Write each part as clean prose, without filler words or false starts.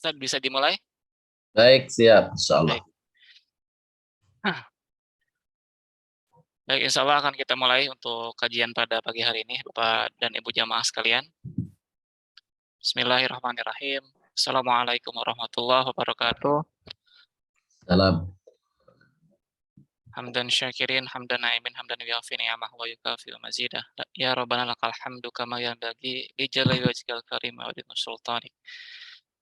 Ustaz, bisa dimulai? Baik, siap, insyaallah. Baik. Baik, insyaallah akan kita mulai untuk kajian pada pagi hari ini, Bapak dan Ibu jamaah sekalian. Bismillahirrahmanirrahim. Assalamualaikum warahmatullahi wabarakatuh. Salam. Hamdan syakirin, hamdan na'imin, hamdan yuafi ni'amah wa yukafi mazidah. Ya Rabbana lakal hamdu kama yanbaghi li jalali wajhikal karim wa azimi sultanik.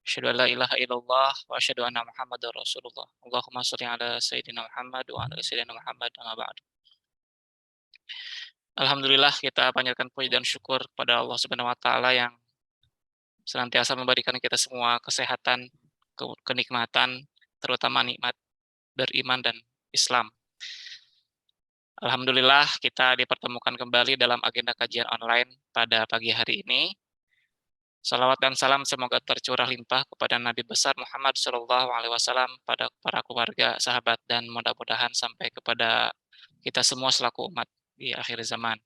Asyhadu an la ilaha illallah wa asyhadu anna Muhammadar Rasulullah. Allahumma shalli ala sayyidina Muhammad wa ala sayyidina Muhammad amma ba'du. Alhamdulillah kita panjatkan puji dan syukur kepada Allah Subhanahu wa taala yang senantiasa memberikan kita semua kesehatan, kenikmatan, terutama nikmat beriman dan Islam. Alhamdulillah kita dipertemukan kembali dalam agenda kajian online pada pagi hari ini. Salawat dan salam semoga tercurah limpah kepada Nabi besar Muhammad SAW, pada para keluarga, sahabat, dan mudah-mudahan sampai kepada kita semua selaku umat di akhir zaman.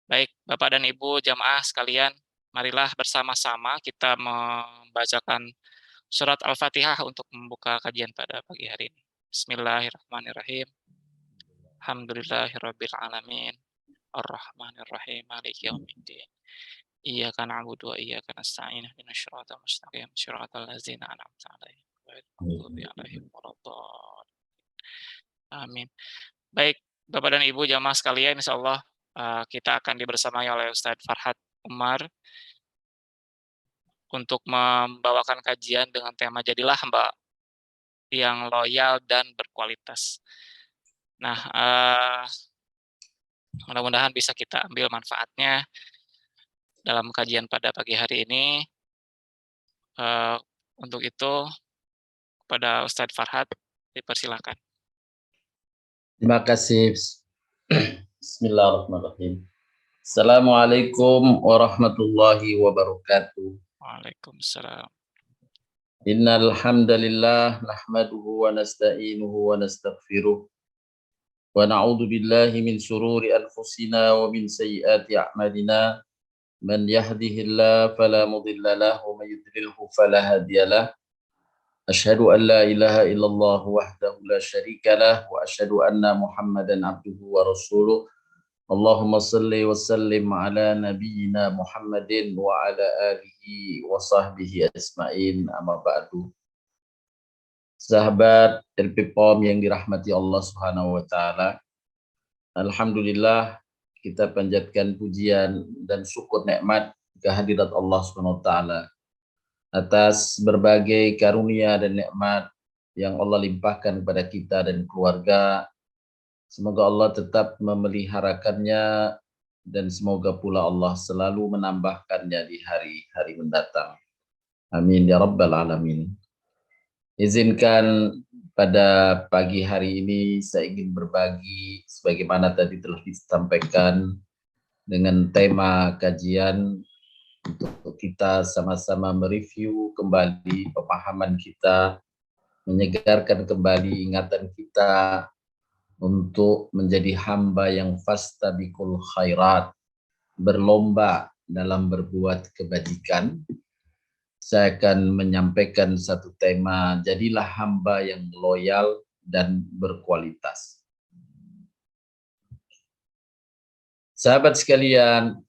Baik, Bapak dan Ibu jamaah sekalian, marilah bersama-sama kita membacakan surat Al-Fatihah untuk membuka kajian pada pagi hari ini. Bismillahirrahmanirrahim. Alhamdulillahirabbil alamin. Ar-Rahmanir-Rahim. Maliki yaumiddin. Iyyaka na'budu wa iyyaka nasta'in. Ihdinas siratal mustaqim. Shiratal ladzina an'amta 'alaihim ghairil maghdubi 'alaihim waladdallin. Amin. Baik, Bapak dan Ibu jamaah sekalian, insyaallah kita akan dibersamai oleh Ustadz Farhat Umar untuk membawakan kajian dengan tema Jadilah Hamba yang Loyal dan Berkualitas. Nah, mudah-mudahan bisa kita ambil manfaatnya dalam kajian pada pagi hari ini. Untuk itu, kepada Ustadz Farhat, dipersilakan. Terima kasih. Bismillahirrahmanirrahim. Assalamualaikum warahmatullahi wabarakatuh. Waalaikumsalam. Innal hamdalillah nahmaduhu wa nasta'inuhu wa nastaghfiruh wa na'udzu billahi min shururi anfusina wa min sayyiati a'malina. Man yahdihillahu fala mudilla lahu wa man yudlilhu fala hadiyalah. Asyhadu an la ilaha illallah wahdahu la syarikalah wa asyhadu anna Muhammadan abduhu wa rasuluh. Allahumma salli wa sallim ala nabiyyina Muhammadin wa ala alihi wa sahbihi ajma'in, amma ba'du. Sahabat LP POM yang dirahmati Allah Subhanahu wa taala. Alhamdulillah kita panjatkan pujian dan syukur nikmat kehadirat Allah Subhanahu wa taala atas berbagai karunia dan nikmat yang Allah limpahkan kepada kita dan keluarga. Semoga Allah tetap memeliharakannya dan semoga pula Allah selalu menambahkannya di hari-hari mendatang. Amin ya rabbal alamin. Izinkan pada pagi hari ini saya ingin berbagi sebagaimana tadi telah disampaikan dengan tema kajian untuk kita sama-sama mereview kembali pemahaman kita, menyegarkan kembali ingatan kita untuk menjadi hamba yang fastabiqul khairat, berlomba dalam berbuat kebajikan. Saya akan menyampaikan satu tema, jadilah hamba yang loyal dan berkualitas. Sahabat sekalian,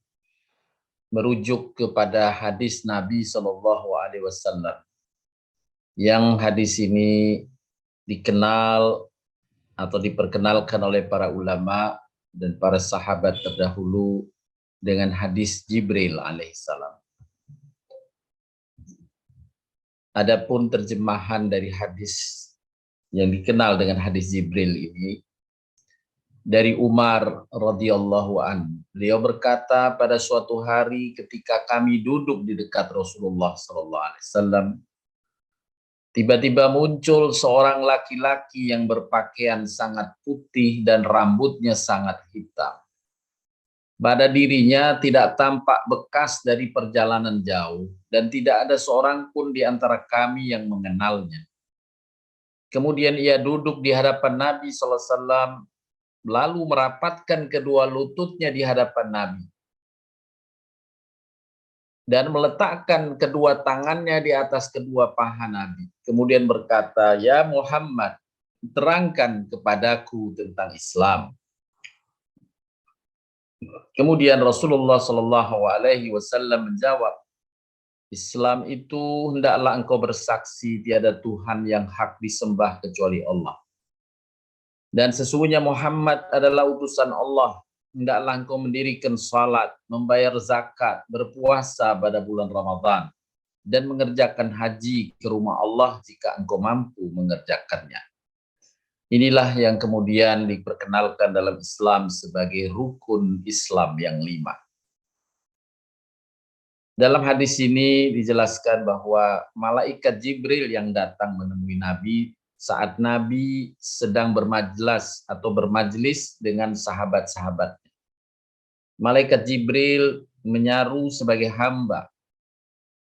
merujuk kepada hadis Nabi SAW, yang hadis ini dikenal atau diperkenalkan oleh para ulama dan para sahabat terdahulu dengan hadis Jibril alaihissalam. Adapun terjemahan dari hadis yang dikenal dengan hadis Jibril ini dari Umar radhiyallahu an. Beliau berkata, pada suatu hari ketika kami duduk di dekat Rasulullah SAW, tiba-tiba muncul seorang laki-laki yang berpakaian sangat putih dan rambutnya sangat hitam. Pada dirinya tidak tampak bekas dari perjalanan jauh dan tidak ada seorang pun di antara kami yang mengenalnya. Kemudian ia duduk di hadapan Nabi SAW, lalu merapatkan kedua lututnya di hadapan Nabi. dan meletakkan kedua tangannya di atas kedua paha Nabi. Kemudian berkata, "Ya Muhammad, terangkan kepadaku tentang Islam." Kemudian Rasulullah Shallallahu Alaihi Wasallam menjawab, "Islam itu hendaklah engkau bersaksi tiada Tuhan yang hak disembah kecuali Allah. Dan sesungguhnya Muhammad adalah utusan Allah. Hendaklah engkau mendirikan salat, membayar zakat, berpuasa pada bulan Ramadan, dan mengerjakan haji ke rumah Allah jika engkau mampu mengerjakannya." Inilah yang kemudian diperkenalkan dalam Islam sebagai rukun Islam yang 5. Dalam hadis ini dijelaskan bahwa malaikat Jibril yang datang menemui Nabi saat Nabi sedang bermajlis dengan sahabat-sahabatnya. Malaikat Jibril menyaru sebagai hamba.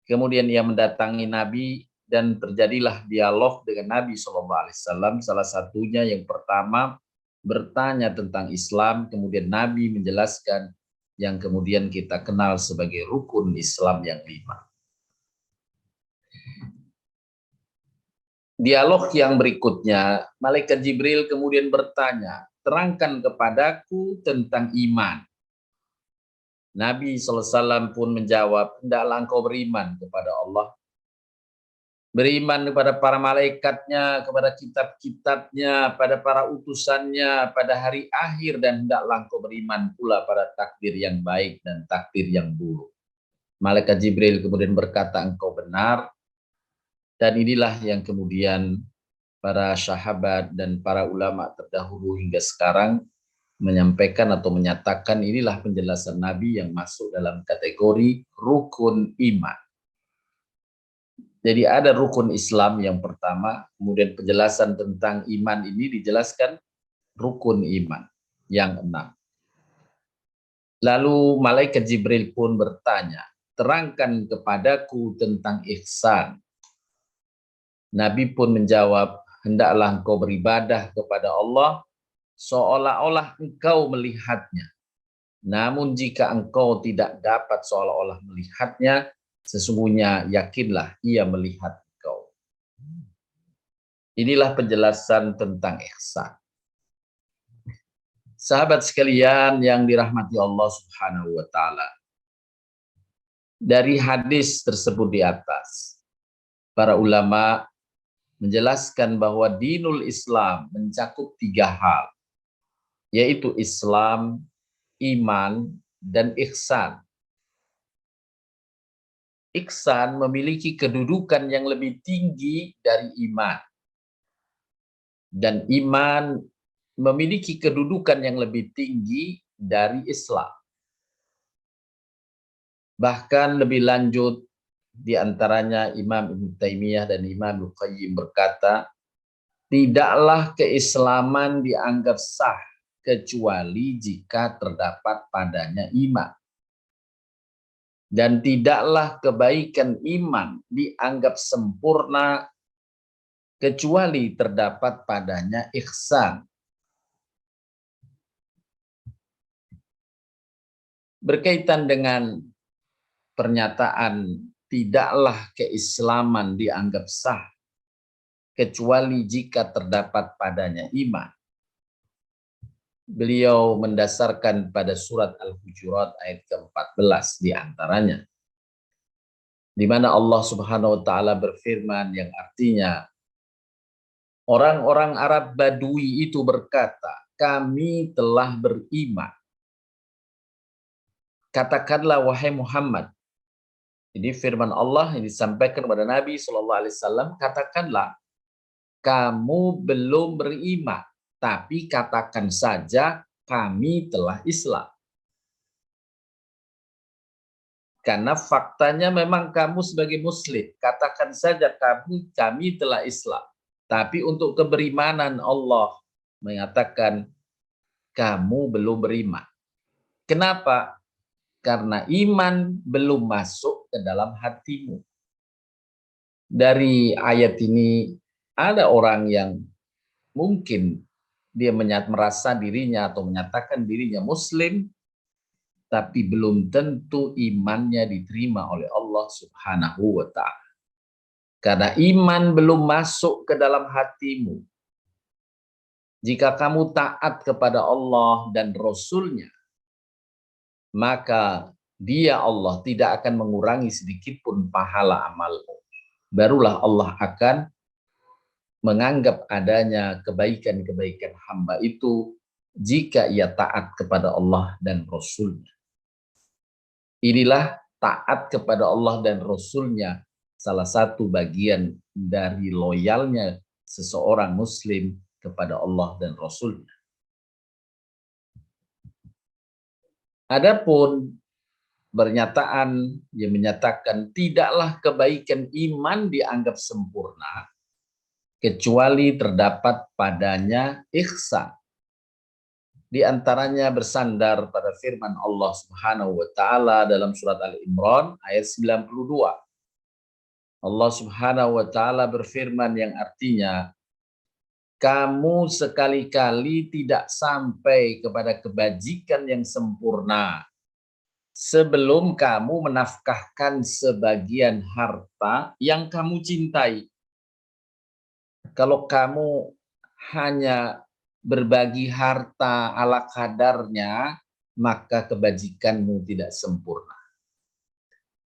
Kemudian ia mendatangi Nabi dan terjadilah dialog dengan Nabi SAW. Salah satunya yang pertama bertanya tentang Islam, kemudian Nabi menjelaskan yang kemudian kita kenal sebagai rukun Islam yang 5. Dialog yang berikutnya, malaikat Jibril kemudian bertanya, "Terangkan kepadaku tentang iman." Nabi SAW pun menjawab, "Hendaklah engkau beriman kepada Allah, beriman kepada para malaikatnya, kepada kitab-kitabnya, pada para utusannya, pada hari akhir, dan hendaklah engkau beriman pula pada takdir yang baik dan takdir yang buruk." Malaikat Jibril kemudian berkata, "Engkau benar." Dan inilah yang kemudian para sahabat dan para ulama terdahulu hingga sekarang menyampaikan atau menyatakan inilah penjelasan Nabi yang masuk dalam kategori rukun iman. Jadi ada rukun Islam yang pertama, kemudian penjelasan tentang iman ini dijelaskan rukun iman yang 6. Lalu malaikat Jibril pun bertanya, "Terangkan kepadaku tentang ihsan." Nabi pun menjawab, "Hendaklah engkau beribadah kepada Allah seolah-olah engkau melihatnya. Namun jika engkau tidak dapat seolah-olah melihatnya, sesungguhnya yakinlah ia melihat engkau." Inilah penjelasan tentang ihsan. Sahabat sekalian yang dirahmati Allah Subhanahu wa taala. Dari hadis tersebut di atas, para ulama menjelaskan bahwa dinul Islam mencakup 3 hal, yaitu Islam, iman, dan ihsan. Ihsan memiliki kedudukan yang lebih tinggi dari iman. Dan iman memiliki kedudukan yang lebih tinggi dari Islam. Bahkan lebih lanjut, di antaranya Imam Ibnu Taimiyah dan Imam Ibnu Qayyim berkata, tidaklah keislaman dianggap sah kecuali jika terdapat padanya iman. Dan tidaklah kebaikan iman dianggap sempurna kecuali terdapat padanya ihsan. Berkaitan dengan pernyataan tidaklah keislaman dianggap sah kecuali jika terdapat padanya iman, beliau mendasarkan pada surat Al-Hujurat ayat ke-14 di antaranya, di mana Allah Subhanahu wa taala berfirman yang artinya, orang-orang Arab Badui itu berkata, "Kami telah beriman." Katakanlah wahai Muhammad, ini firman Allah yang disampaikan kepada Nabi SAW, katakanlah kamu belum beriman, tapi katakan saja kami telah Islam. Karena faktanya memang kamu sebagai muslim, katakan saja kami telah Islam. Tapi untuk keberimanan Allah mengatakan kamu belum beriman. Kenapa? Karena iman belum masuk ke dalam hatimu. Dari ayat ini ada orang yang mungkin dia merasa dirinya atau menyatakan dirinya muslim, tapi belum tentu imannya diterima oleh Allah Subhanahu wa Ta'ala. Karena iman belum masuk ke dalam hatimu. Jika kamu taat kepada Allah dan Rasul-Nya, maka Dia Allah tidak akan mengurangi sedikit pun pahala amalmu. Barulah Allah akan menganggap adanya kebaikan-kebaikan hamba itu jika ia taat kepada Allah dan Rasul-Nya. Inilah taat kepada Allah dan Rasul-Nya salah satu bagian dari loyalnya seseorang Muslim kepada Allah dan Rasul-Nya. Adapun pernyataan yang menyatakan tidaklah kebaikan iman dianggap sempurna kecuali terdapat padanya ihsan. Di antaranya bersandar pada firman Allah Subhanahu wa Ta'ala dalam surat Al-Imran ayat 92. Allah Subhanahu wa Ta'ala berfirman yang artinya, kamu sekali-kali tidak sampai kepada kebajikan yang sempurna sebelum kamu menafkahkan sebagian harta yang kamu cintai. Kalau kamu hanya berbagi harta ala kadarnya, maka kebajikanmu tidak sempurna.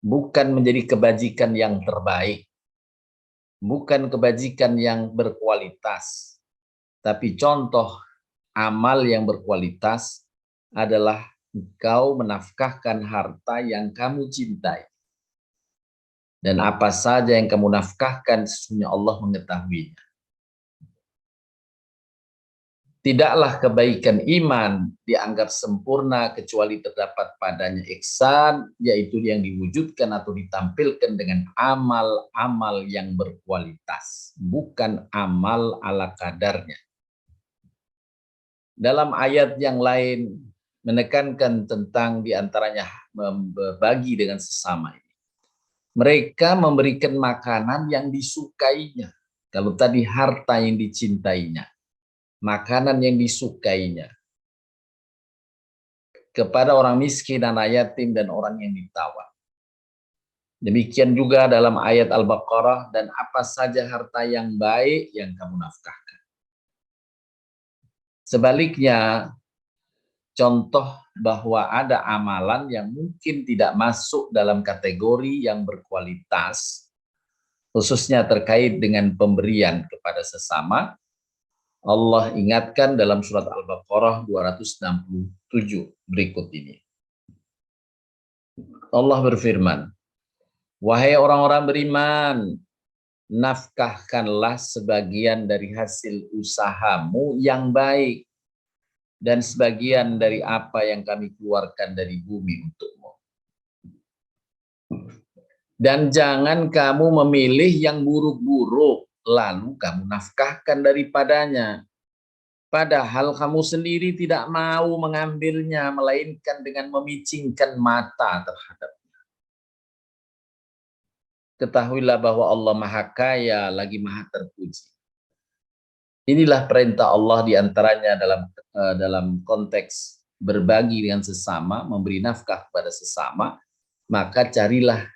Bukan menjadi kebajikan yang terbaik, bukan kebajikan yang berkualitas, tapi contoh amal yang berkualitas adalah engkau menafkahkan harta yang kamu cintai. Dan apa saja yang kamu nafkahkan, sesungguhnya Allah mengetahuinya. Tidaklah kebaikan iman dianggap sempurna kecuali terdapat padanya ihsan, yaitu yang diwujudkan atau ditampilkan dengan amal-amal yang berkualitas, bukan amal ala kadarnya. Dalam ayat yang lain menekankan tentang diantaranya berbagi dengan sesama ini. Mereka memberikan makanan yang disukainya. Kalau tadi harta yang dicintainya, makanan yang disukainya kepada orang miskin, anak yatim, dan orang yang ditawan. Demikian juga dalam ayat Al-Baqarah, dan apa saja harta yang baik yang kamu nafkahkan. Sebaliknya, contoh bahwa ada amalan yang mungkin tidak masuk dalam kategori yang berkualitas, khususnya terkait dengan pemberian kepada sesama, Allah ingatkan dalam surat Al-Baqarah 267 berikut ini. Allah berfirman, wahai orang-orang beriman, nafkahkanlah sebagian dari hasil usahamu yang baik dan sebagian dari apa yang kami keluarkan dari bumi untukmu. Dan jangan kamu memilih yang buruk-buruk, lalu kamu nafkahkan daripadanya. Padahal kamu sendiri tidak mau mengambilnya, melainkan dengan memicingkan mata terhadapnya. Ketahuilah bahwa Allah Maha Kaya lagi Maha Terpuji. Inilah perintah Allah diantaranya dalam konteks berbagi dengan sesama, memberi nafkah kepada sesama, maka carilah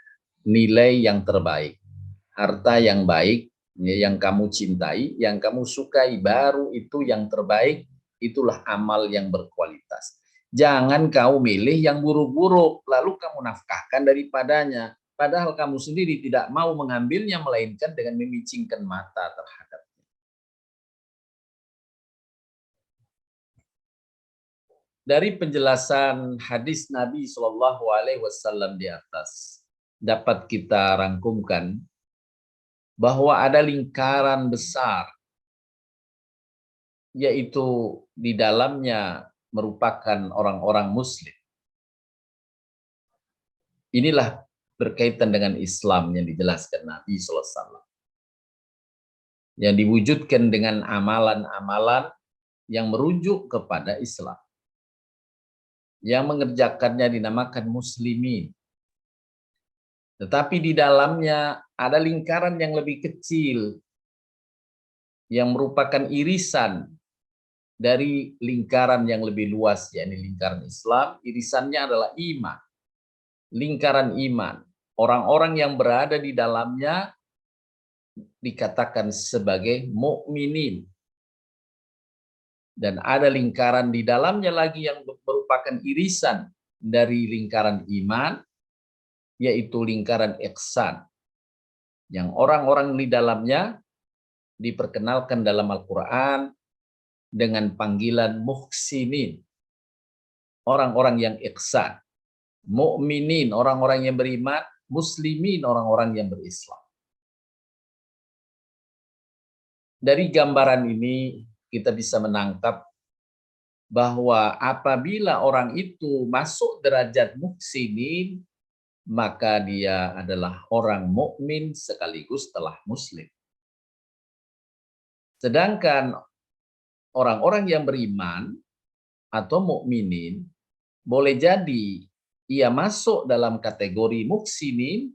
nilai yang terbaik, harta yang baik, yang kamu cintai, yang kamu sukai, baru itu yang terbaik, itulah amal yang berkualitas. Jangan kau milih yang buruk-buruk, lalu kamu nafkahkan daripadanya, padahal kamu sendiri tidak mau mengambilnya, melainkan dengan memicingkan mata terhadapnya. Dari penjelasan hadis Nabi SAW di atas, dapat kita rangkumkan bahwa ada lingkaran besar, yaitu di dalamnya merupakan orang-orang Muslim. Inilah berkaitan dengan Islam yang dijelaskan Nabi SAW, yang diwujudkan dengan amalan-amalan yang merujuk kepada Islam. Yang mengerjakannya dinamakan muslimin. Tetapi di dalamnya ada lingkaran yang lebih kecil, yang merupakan irisan dari lingkaran yang lebih luas, yakni lingkaran Islam, irisannya adalah iman. Lingkaran iman. Orang-orang yang berada di dalamnya dikatakan sebagai mukminin. Dan ada lingkaran di dalamnya lagi yang merupakan irisan dari lingkaran iman, yaitu lingkaran ihsan. Yang orang-orang di dalamnya diperkenalkan dalam Al-Quran dengan panggilan muhsinin. Orang-orang yang ihsan. Mukminin, orang-orang yang beriman. Muslimin, orang-orang yang berislam. Dari gambaran ini kita bisa menangkap bahwa apabila orang itu masuk derajat muhsinin, maka dia adalah orang mukmin sekaligus telah muslim. Sedangkan orang-orang yang beriman atau mukminin boleh jadi ia masuk dalam kategori muhsinin,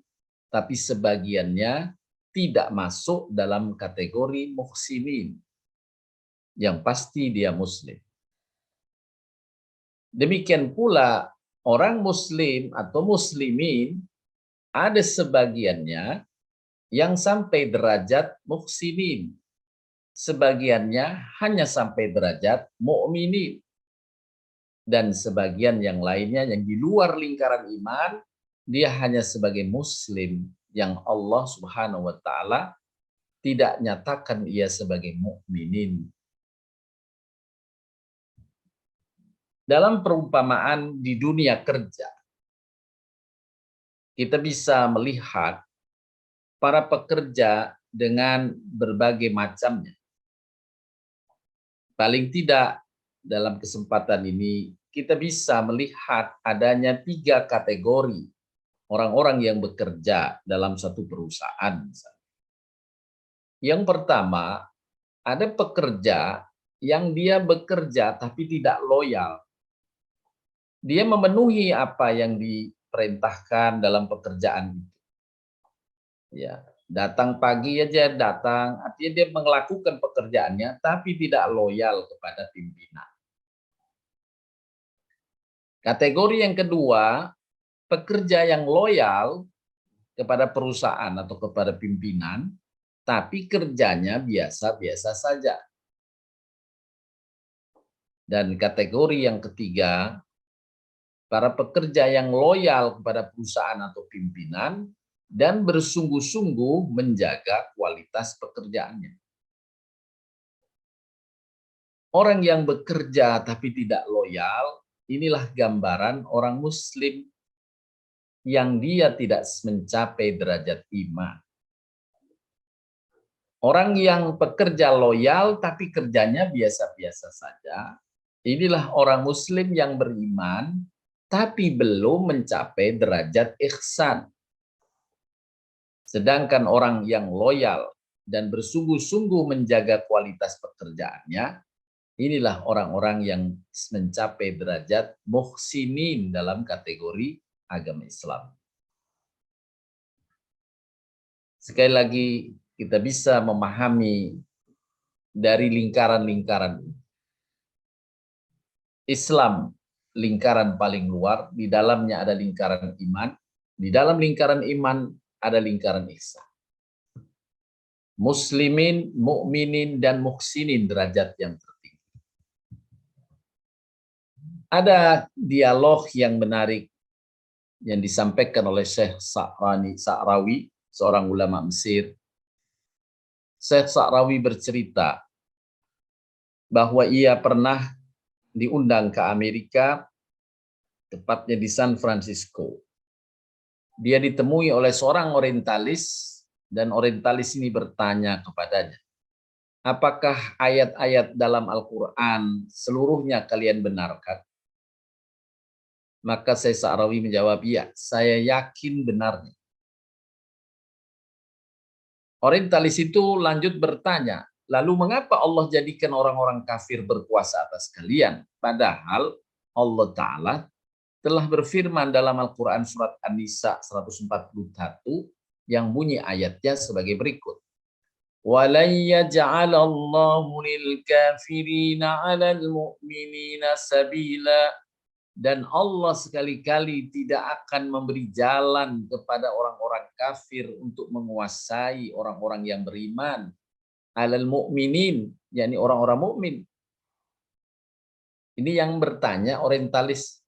tapi sebagiannya tidak masuk dalam kategori muhsinin. Yang pasti dia muslim. Demikian pula orang muslim atau muslimin ada sebagiannya yang sampai derajat muhsinin. Sebagiannya hanya sampai derajat mukminin. Dan sebagian yang lainnya yang di luar lingkaran iman, dia hanya sebagai muslim yang Allah Subhanahu wa taala tidak nyatakan ia sebagai mukminin. Dalam perumpamaan di dunia kerja, kita bisa melihat para pekerja dengan berbagai macamnya. Paling tidak dalam kesempatan ini kita bisa melihat adanya 3 kategori orang-orang yang bekerja dalam satu perusahaan. Yang pertama, ada pekerja yang dia bekerja tapi tidak loyal. Dia memenuhi apa yang diperintahkan dalam pekerjaan itu. Ya, datang pagi aja datang, artinya dia melakukan pekerjaannya tapi tidak loyal kepada pimpinan. Kategori yang kedua, pekerja yang loyal kepada perusahaan atau kepada pimpinan, tapi kerjanya biasa-biasa saja. Dan kategori yang ketiga, para pekerja yang loyal kepada perusahaan atau pimpinan dan bersungguh-sungguh menjaga kualitas pekerjaannya. Orang yang bekerja tapi tidak loyal, inilah gambaran orang muslim yang dia tidak mencapai derajat iman. Orang yang pekerja loyal tapi kerjanya biasa-biasa saja, inilah orang muslim yang beriman tapi belum mencapai derajat ihsan. Sedangkan orang yang loyal dan bersungguh-sungguh menjaga kualitas pekerjaannya, inilah orang-orang yang mencapai derajat muhsinin dalam kategori agama Islam. Sekali lagi kita bisa memahami dari lingkaran-lingkaran Islam, lingkaran paling luar, di dalamnya ada lingkaran iman, di dalam lingkaran iman ada lingkaran ihsan. Muslimin, mukminin dan muhsinin derajat yang tertinggi. Ada dialog yang menarik yang disampaikan oleh Syekh Sa'rawi, seorang ulama Mesir. Syekh Sa'rawi bercerita bahwa ia pernah diundang ke Amerika, tepatnya di San Francisco. Dia ditemui oleh seorang orientalis, dan orientalis ini bertanya kepadanya, apakah ayat-ayat dalam Al-Quran seluruhnya kalian benarkan? Maka Syekh Sa'rawi menjawab, ya, saya yakin benarnya. Orientalis itu lanjut bertanya, lalu mengapa Allah jadikan orang-orang kafir berkuasa atas kalian? Padahal Allah Ta'ala telah berfirman dalam Al-Quran surat An-Nisa 141 yang bunyi ayatnya sebagai berikut. وَلَنْ يَجْعَلَ اللَّهُ لِلْكَافِرِينَ عَلَى الْمُؤْمِنِينَ سَبِيلًا. Dan Allah sekali-kali tidak akan memberi jalan kepada orang-orang kafir untuk menguasai orang-orang yang beriman. Alal mu'minin, yakni orang-orang mukmin. Ini yang bertanya orientalis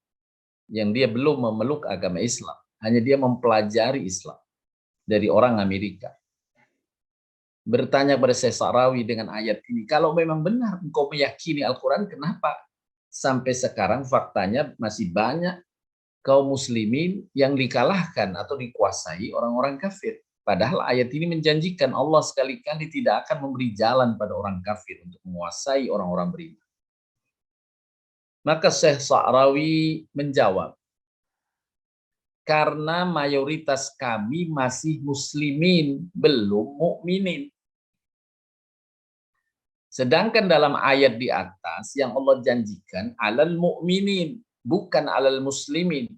yang dia belum memeluk agama Islam. Hanya dia mempelajari Islam dari orang Amerika. Bertanya kepada Syekh Sa'rawi dengan ayat ini, kalau memang benar engkau meyakini Al-Quran, kenapa sampai sekarang faktanya masih banyak kaum muslimin yang dikalahkan atau dikuasai orang-orang kafir? Padahal ayat ini menjanjikan Allah sekali-kali tidak akan memberi jalan pada orang kafir untuk menguasai orang-orang beriman. Maka Syekh Sa'rawi menjawab, karena mayoritas kami masih muslimin, belum mukminin. Sedangkan dalam ayat di atas yang Allah janjikan alal mu'minin, bukan alal muslimin.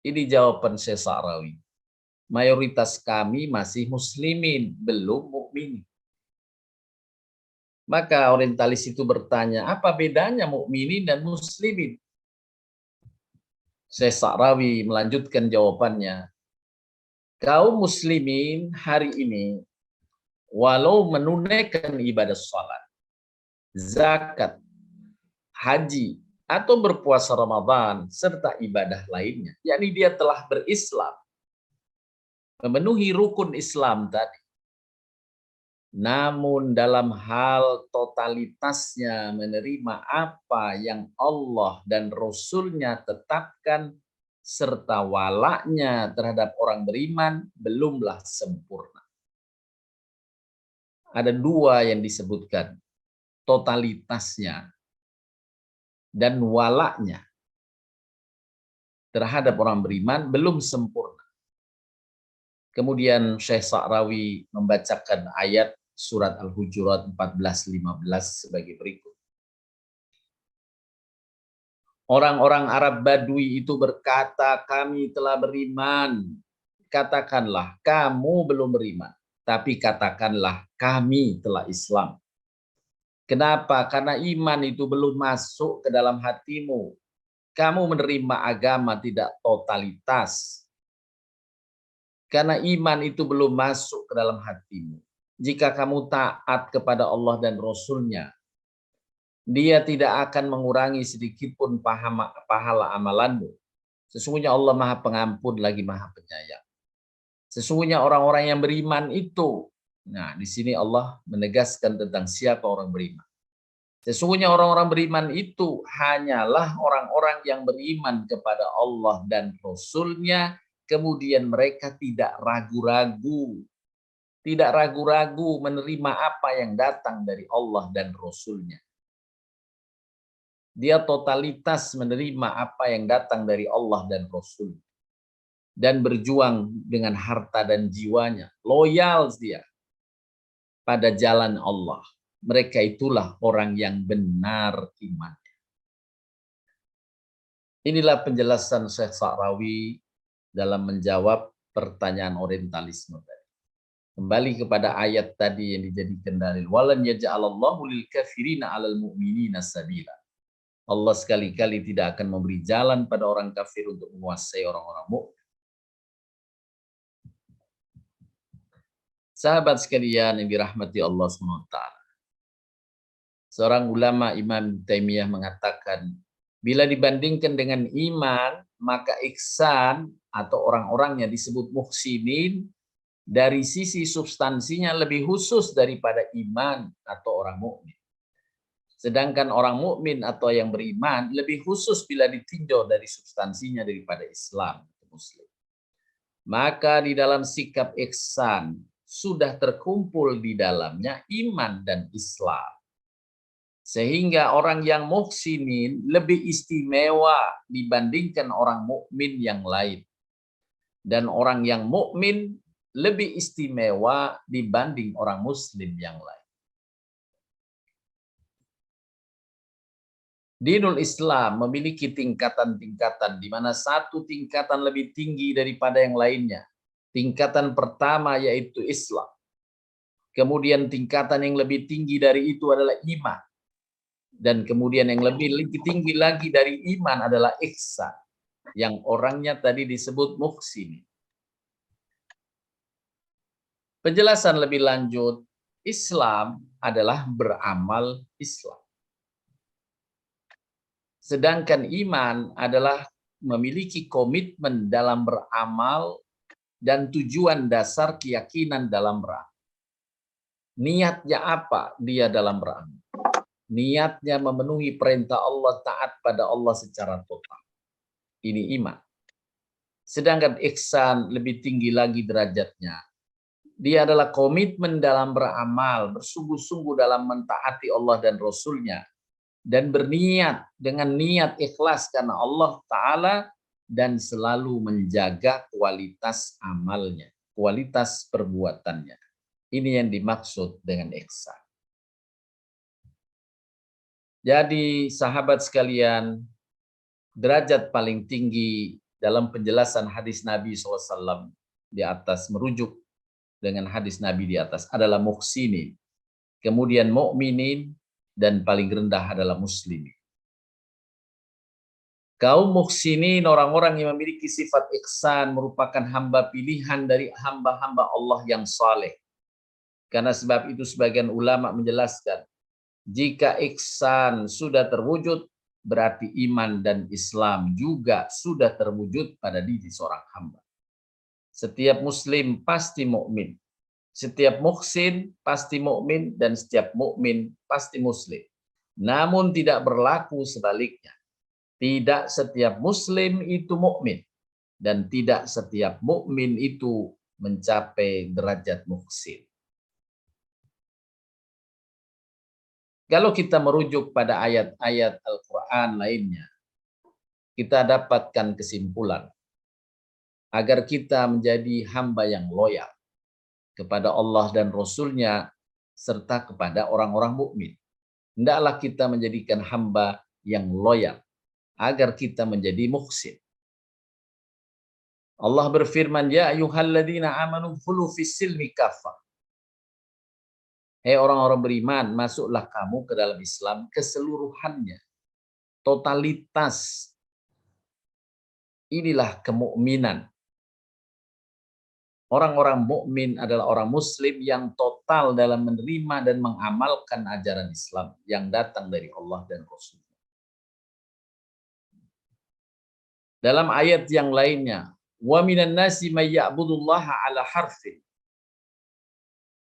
Ini jawaban Syekh Sa'rawi. Mayoritas kami masih muslimin, belum mukminin. Maka orientalis itu bertanya, apa bedanya mukminin dan muslimin? Syekh Sa'rawi melanjutkan jawabannya. Kaum muslimin hari ini, walau menunaikan ibadah salat, zakat, haji, atau berpuasa Ramadan, serta ibadah lainnya, yakni dia telah berislam, memenuhi rukun Islam tadi. Namun dalam hal totalitasnya menerima apa yang Allah dan Rasul-Nya tetapkan, serta walaknya terhadap orang beriman, belumlah sempurna. Ada dua yang disebutkan, totalitasnya dan walaknya terhadap orang beriman belum sempurna. Kemudian Syekh Sa'rawi membacakan ayat surat Al-Hujurat 14-15 sebagai berikut. Orang-orang Arab Badui itu berkata, kami telah beriman. Katakanlah, kamu belum beriman. Tapi katakanlah, kami telah Islam. Kenapa? Karena iman itu belum masuk ke dalam hatimu. Kamu menerima agama tidak totalitas. Karena iman itu belum masuk ke dalam hatimu. Jika kamu taat kepada Allah dan Rasul-Nya, Dia tidak akan mengurangi sedikit pun pahala amalanmu. Sesungguhnya Allah Maha Pengampun lagi Maha Penyayang. Sesungguhnya orang-orang yang beriman itu, nah di sini Allah menegaskan tentang siapa orang beriman. Sesungguhnya orang-orang beriman itu hanyalah orang-orang yang beriman kepada Allah dan Rasul-Nya, kemudian mereka tidak ragu-ragu. Tidak ragu-ragu menerima apa yang datang dari Allah dan Rasul-Nya. Dia totalitas menerima apa yang datang dari Allah dan Rasul. Dan berjuang dengan harta dan jiwanya. Loyal dia pada jalan Allah. Mereka itulah orang yang benar iman. Inilah penjelasan Syekh Sa'rawi dalam menjawab pertanyaan orientalisme tadi. Kembali kepada ayat tadi yang dijadikan dalil. Walan yaj'alallahu lil kafirina 'alal mu'minina sabila. Allah sekali-kali tidak akan memberi jalan pada orang kafir untuk menguasai orang-orang mukmin. Sahabat sekalian yang dirahmati Allah SWT. Seorang ulama Imam Taimiyah mengatakan, bila dibandingkan dengan iman, maka ihsan atau orang-orang yang disebut muhsinin dari sisi substansinya lebih khusus daripada iman atau orang mukmin. Sedangkan orang mukmin atau yang beriman lebih khusus bila ditinjau dari substansinya daripada Islam atau Muslim. Maka di dalam sikap ihsan sudah terkumpul di dalamnya iman dan Islam. Sehingga orang yang muhsinin lebih istimewa dibandingkan orang mukmin yang lain. Dan orang yang mukmin lebih istimewa dibanding orang muslim yang lain. Dinul Islam memiliki tingkatan-tingkatan di mana satu tingkatan lebih tinggi daripada yang lainnya. Tingkatan pertama yaitu Islam. Kemudian tingkatan yang lebih tinggi dari itu adalah iman. Dan kemudian yang lebih tinggi lagi dari iman adalah ihsan, yang orangnya tadi disebut muhsin. Penjelasan lebih lanjut, Islam adalah beramal Islam. Sedangkan iman adalah memiliki komitmen dalam beramal dan tujuan dasar keyakinan dalam beramal. Niatnya apa dia dalam beramal? Niatnya memenuhi perintah Allah, taat pada Allah secara total. Ini iman. Sedangkan ihsan lebih tinggi lagi derajatnya. Dia adalah komitmen dalam beramal, bersungguh-sungguh dalam mentaati Allah dan Rasul-Nya, dan berniat dengan niat ikhlas karena Allah Ta'ala, dan selalu menjaga kualitas amalnya, kualitas perbuatannya. Ini yang dimaksud dengan ihsan. Jadi sahabat sekalian, derajat paling tinggi dalam penjelasan hadis Nabi SAW di atas, merujuk dengan hadis Nabi di atas, adalah muhsinin, kemudian mukminin, dan paling rendah adalah muslimin. Kaum muhsinin, orang-orang yang memiliki sifat ihsan, merupakan hamba pilihan dari hamba-hamba Allah yang saleh. Karena sebab itu sebagian ulama menjelaskan, jika ihsan sudah terwujud, berarti iman dan Islam juga sudah terwujud pada diri seorang hamba. Setiap muslim pasti mukmin, setiap muhsin pasti mukmin, dan setiap mukmin pasti muslim. Namun tidak berlaku sebaliknya. Tidak setiap muslim itu mukmin, dan tidak setiap mukmin itu mencapai derajat muhsin. Kalau kita merujuk pada ayat-ayat Al-Quran lainnya, kita dapatkan kesimpulan agar kita menjadi hamba yang loyal kepada Allah dan Rasul-Nya serta kepada orang-orang mukmin. Hendaklah kita menjadikan hamba yang loyal agar kita menjadi muhsin. Allah berfirman, ya ayyuhalladzina amanu khulu fis silmi kafah. Hei orang-orang beriman, masuklah kamu ke dalam Islam keseluruhannya, totalitas. Inilah kemukminan. Orang-orang mukmin adalah orang muslim yang total dalam menerima dan mengamalkan ajaran Islam yang datang dari Allah dan Rasul. Dalam ayat yang lainnya, wa minan nasi may ya'budullaha ala harfin.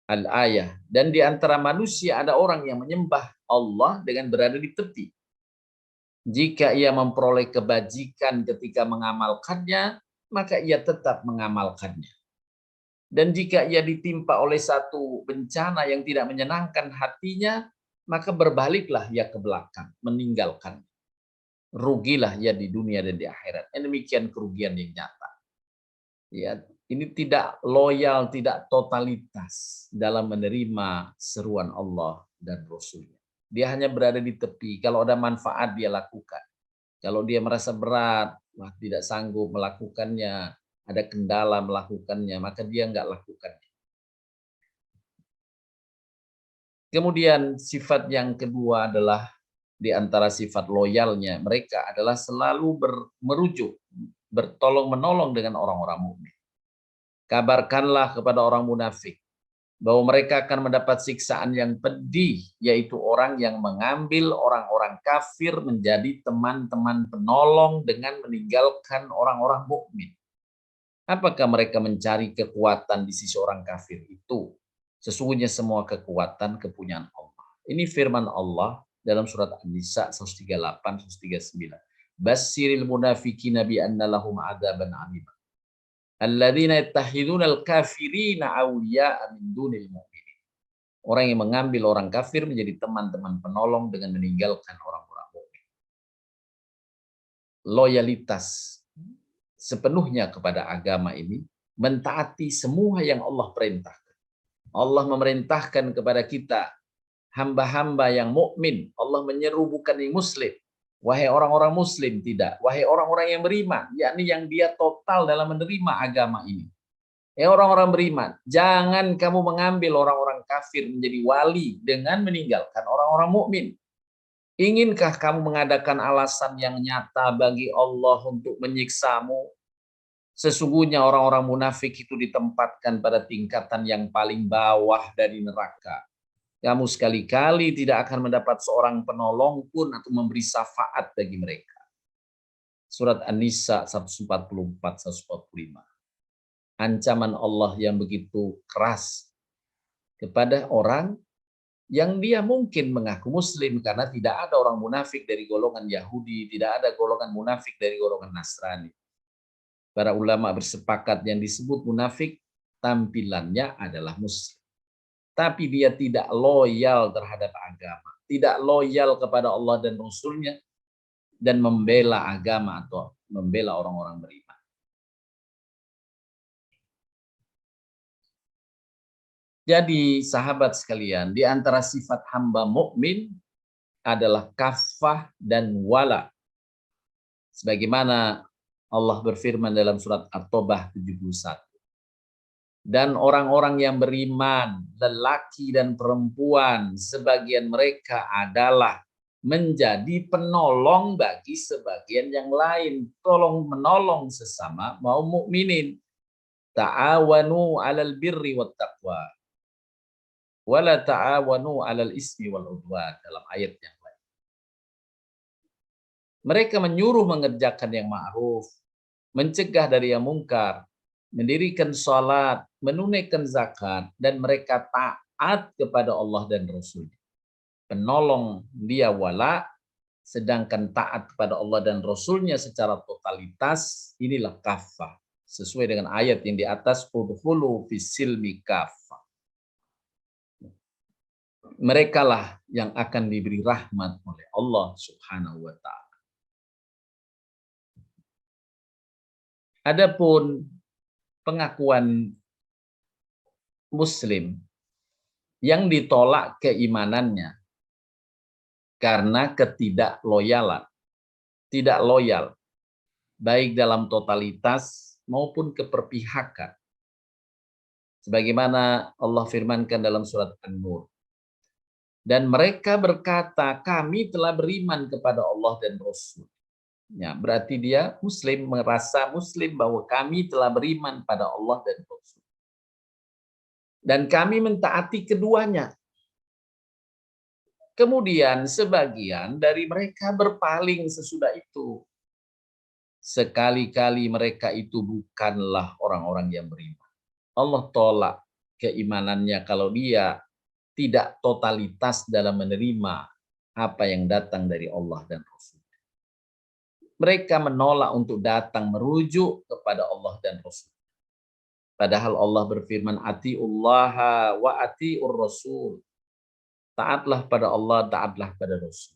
Al-ayah. Dan di antara manusia ada orang yang menyembah Allah dengan berada di tepi. Jika ia memperoleh kebajikan ketika mengamalkannya, maka ia tetap mengamalkannya. Dan jika ia ditimpa oleh satu bencana yang tidak menyenangkan hatinya, maka berbaliklah ia ke belakang, meninggalkan. Rugilah ia di dunia dan di akhirat. Demikian kerugian yang nyata. Ya, ini tidak loyal, tidak totalitas dalam menerima seruan Allah dan Rasul-Nya. Dia hanya berada di tepi. Kalau ada manfaat dia lakukan. Kalau dia merasa berat, tidak sanggup melakukannya, ada kendala melakukannya, maka dia nggak lakukannya. Kemudian sifat yang kedua adalah di antara sifat loyalnya, mereka adalah selalu merujuk, bertolong menolong dengan orang-orang mukmin. Kabarkanlah kepada orang munafik bahwa mereka akan mendapat siksaan yang pedih, yaitu orang yang mengambil orang-orang kafir menjadi teman-teman penolong dengan meninggalkan orang-orang mukmin. Apakah mereka mencari kekuatan di sisi orang kafir itu? Sesungguhnya semua kekuatan kepunyaan Allah. Ini firman Allah dalam surat An-Nisa 138, 139. Basyiril munafiqina bi anna lahum adzaban 'alim. Alladzina yattakhidunal kafirina awliya'a min dunil mu'minin. Orang yang mengambil orang kafir menjadi teman-teman penolong dengan meninggalkan orang-orang mukmin. Loyalitas sepenuhnya kepada agama ini, mentaati semua yang Allah perintahkan. Allah memerintahkan kepada kita hamba-hamba yang mukmin. Allah menyeru bukan yang muslim. Wahai orang-orang muslim, tidak. Wahai orang-orang yang beriman, yakni yang dia total dalam menerima agama ini. Orang-orang beriman, jangan kamu mengambil orang-orang kafir menjadi wali dengan meninggalkan orang-orang mukmin. Inginkah kamu mengadakan alasan yang nyata bagi Allah untuk menyiksamu? Sesungguhnya orang-orang munafik itu ditempatkan pada tingkatan yang paling bawah dari neraka. Kamu sekali-kali tidak akan mendapat seorang penolong pun atau memberi syafaat bagi mereka. Surat An-Nisa 144-145. Ancaman Allah yang begitu keras kepada orang yang dia mungkin mengaku muslim, karena tidak ada orang munafik dari golongan Yahudi, tidak ada golongan munafik dari golongan Nasrani. Para ulama bersepakat yang disebut munafik tampilannya adalah muslim, tapi dia tidak loyal terhadap agama, tidak loyal kepada Allah dan Rasul-Nya, dan membela agama atau membela orang-orang beriman. Jadi sahabat sekalian, di antara sifat hamba mukmin adalah kafah dan wala. Sebagaimana Allah berfirman dalam surat At-Taubah 71. Dan orang-orang yang beriman, lelaki dan perempuan, sebagian mereka adalah menjadi penolong bagi sebagian yang lain. Tolong menolong sesama mau mukminin. Ta'awanu 'alal birri wat taqwa. Wala ta'awanu 'alal ismi wal 'udwan, dalam ayat yang lain. Mereka menyuruh mengerjakan yang ma'ruf, mencegah dari yang mungkar, mendirikan salat, menunaikan zakat, dan mereka taat kepada Allah dan Rasul-Nya. Penolong dia wala, sedangkan taat kepada Allah dan Rasul-Nya secara totalitas, inilah kafah. Sesuai dengan ayat yang di atas, udkhulu fis silmi kafah. Mereka lah yang akan diberi rahmat oleh Allah Subhanahu wa ta'ala. Adapun pengakuan muslim yang ditolak keimanannya karena ketidakloyalan, tidak loyal baik dalam totalitas maupun keperpihakan. Sebagaimana Allah firmankan dalam surat An-Nur. Dan mereka berkata, kami telah beriman kepada Allah dan Rasul. Ya, berarti dia muslim, merasa muslim bahwa kami telah beriman pada Allah dan Rasul. Dan kami mentaati keduanya. Kemudian sebagian dari mereka berpaling sesudah itu. Sekali-kali mereka itu bukanlah orang-orang yang beriman. Allah tolak keimanannya kalau dia tidak totalitas dalam menerima apa yang datang dari Allah dan Rasul. Mereka menolak untuk datang merujuk kepada Allah dan Rasul. Padahal Allah berfirman, atiullaha wa atiur rasul. Taatlah pada Allah, taatlah pada Rasul.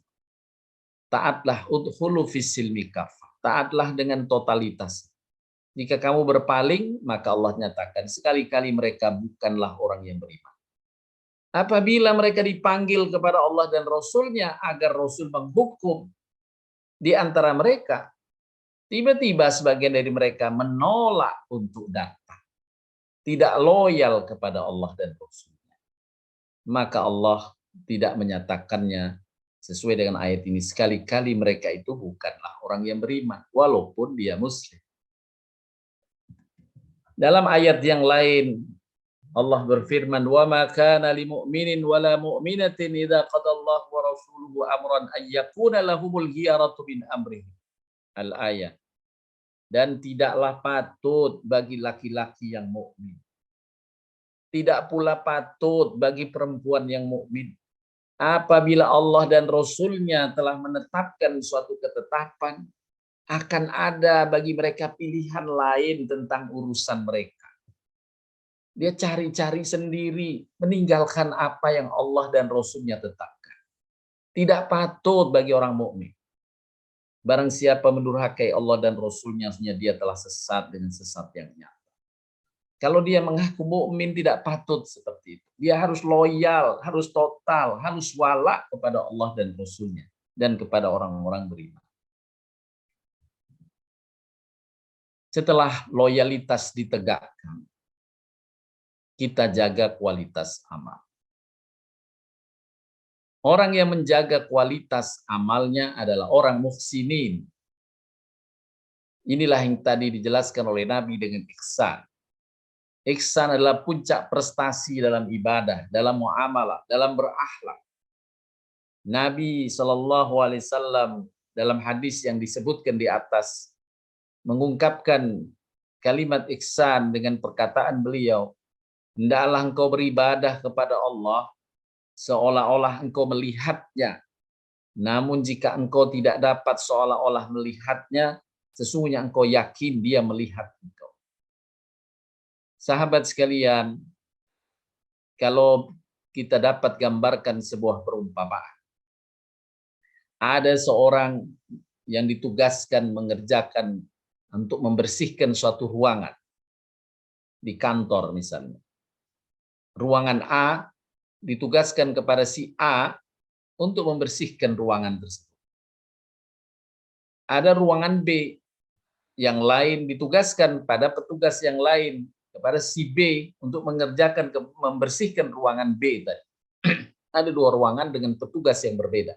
Taatlah udkhulu fis silmi kafah. Taatlah dengan totalitas. Jika kamu berpaling, maka Allah nyatakan sekali-kali mereka bukanlah orang yang beriman. Apabila mereka dipanggil kepada Allah dan Rasul-Nya agar Rasul menghukum di antara mereka, tiba-tiba sebagian dari mereka menolak untuk datang. Tidak loyal kepada Allah dan Rasul-Nya. Maka Allah tidak menyatakannya sesuai dengan ayat ini. Sekali-kali mereka itu bukanlah orang yang beriman, walaupun dia muslim. Dalam ayat yang lain, Allah berfirman, wa ma kana lil mu'minin wala mu'minatin idza qadallahu wa rasuluhu amran ay yakuna lahumul khiyaratu min amrihim. Al-ayat. Dan tidaklah patut bagi laki-laki yang mukmin. Tidak pula patut bagi perempuan yang mukmin. Apabila Allah dan Rasul-Nya telah menetapkan suatu ketetapan, akan ada bagi mereka pilihan lain tentang urusan mereka. Dia cari-cari sendiri, meninggalkan apa yang Allah dan Rasul-Nya tetapkan. Tidak patut bagi orang mukmin. Barang siapa mendurhakai Allah dan Rasul-Nya, dia telah sesat dengan sesat yang nyata. Kalau dia mengaku mukmin, tidak patut seperti itu. Dia harus loyal, harus total, harus wala kepada Allah dan Rasul-Nya dan kepada orang-orang beriman. Setelah loyalitas ditegakkan, kita jaga kualitas amal. Orang yang menjaga kualitas amalnya adalah orang muhsinin. Inilah yang tadi dijelaskan oleh Nabi dengan ihsan. Ihsan adalah puncak prestasi dalam ibadah, dalam muamalah, dalam berakhlak. Nabi SAW dalam hadis yang disebutkan di atas mengungkapkan kalimat ihsan dengan perkataan beliau, hendaklah engkau beribadah kepada Allah seolah-olah engkau melihatnya. Namun jika engkau tidak dapat seolah-olah melihatnya, sesungguhnya engkau yakin dia melihat engkau. Sahabat sekalian, kalau kita dapat gambarkan sebuah perumpamaan. Ada seorang yang ditugaskan mengerjakan untuk membersihkan suatu ruangan di kantor misalnya. Ruangan A ditugaskan kepada si A untuk membersihkan ruangan tersebut. Ada ruangan B yang lain ditugaskan pada petugas yang lain kepada si B untuk mengerjakan membersihkan ruangan B tadi. Ada dua ruangan dengan petugas yang berbeda.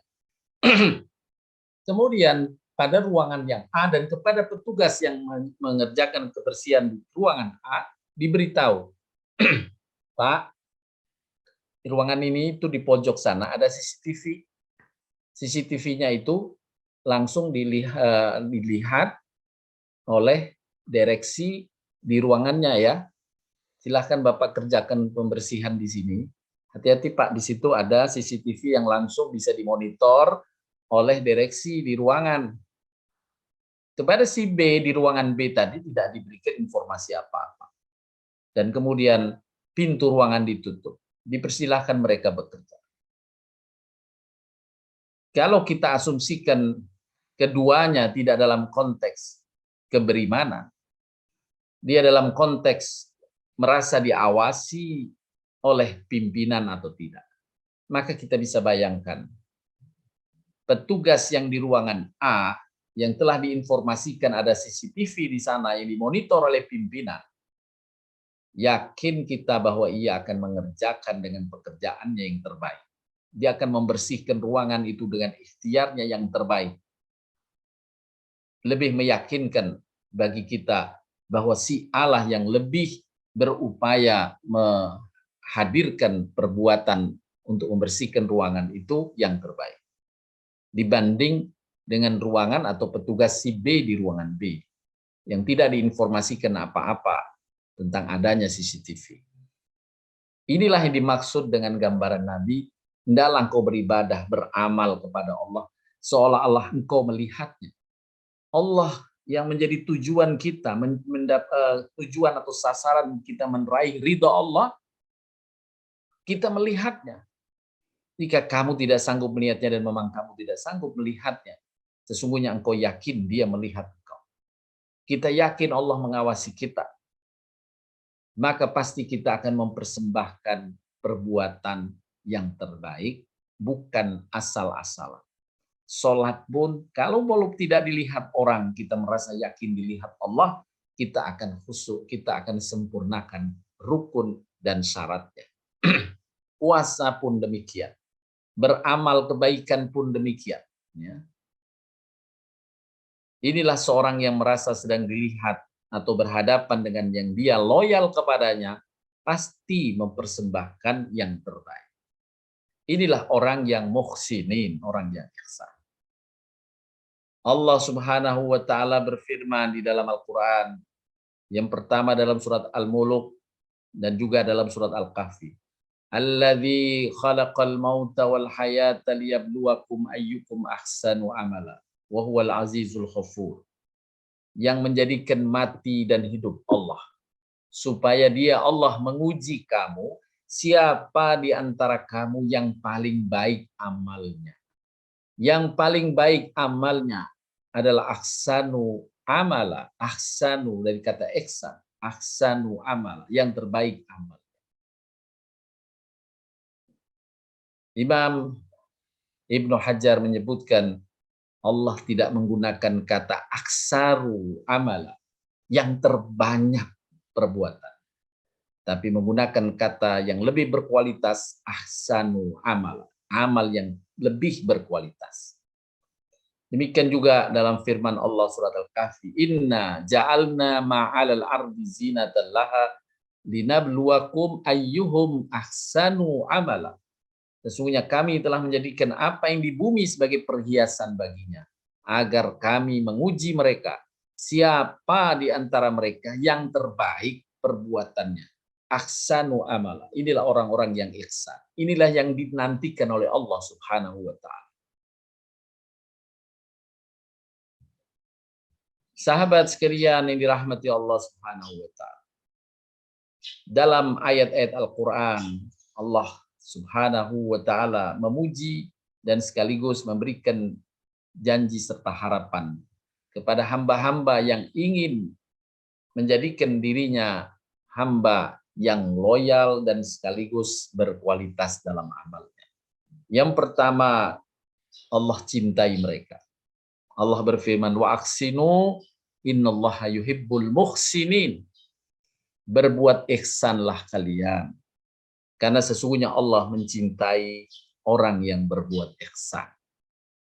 Kemudian pada ruangan yang A dan kepada petugas yang mengerjakan kebersihan di ruangan A diberitahu, Pak, di ruangan ini itu di pojok sana ada CCTV. CCTV-nya itu langsung dilihat oleh direksi di ruangannya ya. Silahkan Bapak kerjakan pembersihan di sini. Hati-hati Pak, di situ ada CCTV yang langsung bisa dimonitor oleh direksi di ruangan. Kepada si B di ruangan B tadi tidak diberikan informasi apa-apa. Dan kemudian pintu ruangan ditutup. Dipersilahkan mereka bekerja. Kalau kita asumsikan keduanya tidak dalam konteks keberimanan, dia dalam konteks merasa diawasi oleh pimpinan atau tidak, maka kita bisa bayangkan petugas yang di ruangan A yang telah diinformasikan ada CCTV di sana yang dimonitor oleh pimpinan, yakin kita bahwa ia akan mengerjakan dengan pekerjaannya yang terbaik. Dia akan membersihkan ruangan itu dengan ikhtiarnya yang terbaik. Lebih meyakinkan bagi kita bahwa si Allah yang lebih berupaya menghadirkan perbuatan untuk membersihkan ruangan itu yang terbaik. Dibanding dengan ruangan atau petugas si B di ruangan B yang tidak diinformasikan apa-apa tentang adanya CCTV. Inilah yang dimaksud dengan gambaran Nabi, hendaklah engkau beribadah, beramal kepada Allah seolah-olah engkau melihatnya. Allah yang menjadi tujuan kita, tujuan atau sasaran kita meraih ridha Allah, kita melihatnya. Jika kamu tidak sanggup melihatnya dan memang kamu tidak sanggup melihatnya, sesungguhnya engkau yakin dia melihat engkau. Kita yakin Allah mengawasi kita. Maka pasti kita akan mempersembahkan perbuatan yang terbaik, bukan asal-asalan. Sholat pun, kalau belum tidak dilihat orang, kita merasa yakin dilihat Allah, kita akan khusyuk, kita akan sempurnakan rukun dan syaratnya. Puasa pun demikian. Beramal kebaikan pun demikian. Ya. Inilah seorang yang merasa sedang dilihat atau berhadapan dengan yang dia loyal kepadanya, pasti mempersembahkan yang terbaik. Inilah orang yang muhsinin, orang yang ihsan. Allah Subhanahu wa taala berfirman di dalam Al-Qur'an. Yang pertama dalam surat Al-Mulk dan juga dalam surat Al-Kahfi. Alladzi khalaqal mauta wal hayata liyabluwakum ayyukum ahsanu amala wa huwal azizul ghafur. Yang menjadikan mati dan hidup Allah, supaya dia Allah menguji kamu siapa di antara kamu yang paling baik amalnya. Yang paling baik amalnya adalah ahsanu amala. Ahsanu dari kata ihsan, ahsanu amal, yang terbaik amal. Imam Ibnu Hajar menyebutkan Allah tidak menggunakan kata aksaru amala, yang terbanyak perbuatan. tapi menggunakan kata yang lebih berkualitas, ahsanu amal, amal yang lebih berkualitas. Demikian juga dalam firman Allah surat Al-Kahfi, Inna ja'alna ma'alal ardi zinatan laha linabluwakum ayyuhum ahsanu amala. Sesungguhnya kami telah menjadikan apa yang di bumi sebagai perhiasan baginya, agar kami menguji mereka, siapa di antara mereka yang terbaik perbuatannya. Ahsanu amala. Inilah orang-orang yang ihsan. Inilah yang dinantikan oleh Allah Subhanahu wa taala. Sahabat sekalian yang dirahmati Allah Subhanahu wa taala. Dalam ayat-ayat Al-Qur'an, Allah Subhanahu wa taala memuji dan sekaligus memberikan janji serta harapan kepada hamba-hamba yang ingin menjadikan dirinya hamba yang loyal dan sekaligus berkualitas dalam amalnya. Yang pertama, Allah cintai mereka. Allah berfirman, wa aksinu innallaha yuhibbul muhsinin. Berbuat ihsanlah kalian, karena sesungguhnya Allah mencintai orang yang berbuat ihsan.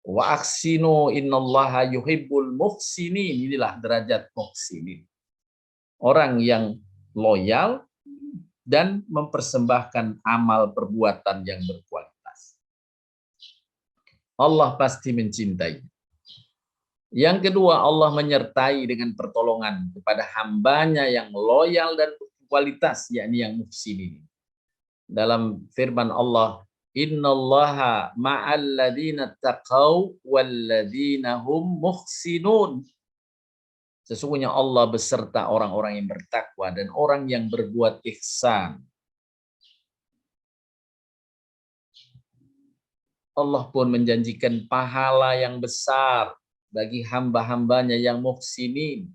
Wa aksinu innallaha yuhibbul muhsinin. Inilah derajat muhsinin. Orang yang loyal dan mempersembahkan amal perbuatan yang berkualitas. Allah pasti mencintai. Yang kedua, Allah menyertai dengan pertolongan kepada hambanya yang loyal dan berkualitas, yakni yang muhsinin. Dalam firman Allah, innallaha ma'al ladina taqaw wal ladina hum muhsinun. Sesungguhnya Allah beserta orang-orang yang bertakwa dan orang yang berbuat ihsan. Allah pun menjanjikan pahala yang besar bagi hamba-hambanya yang muhsinin.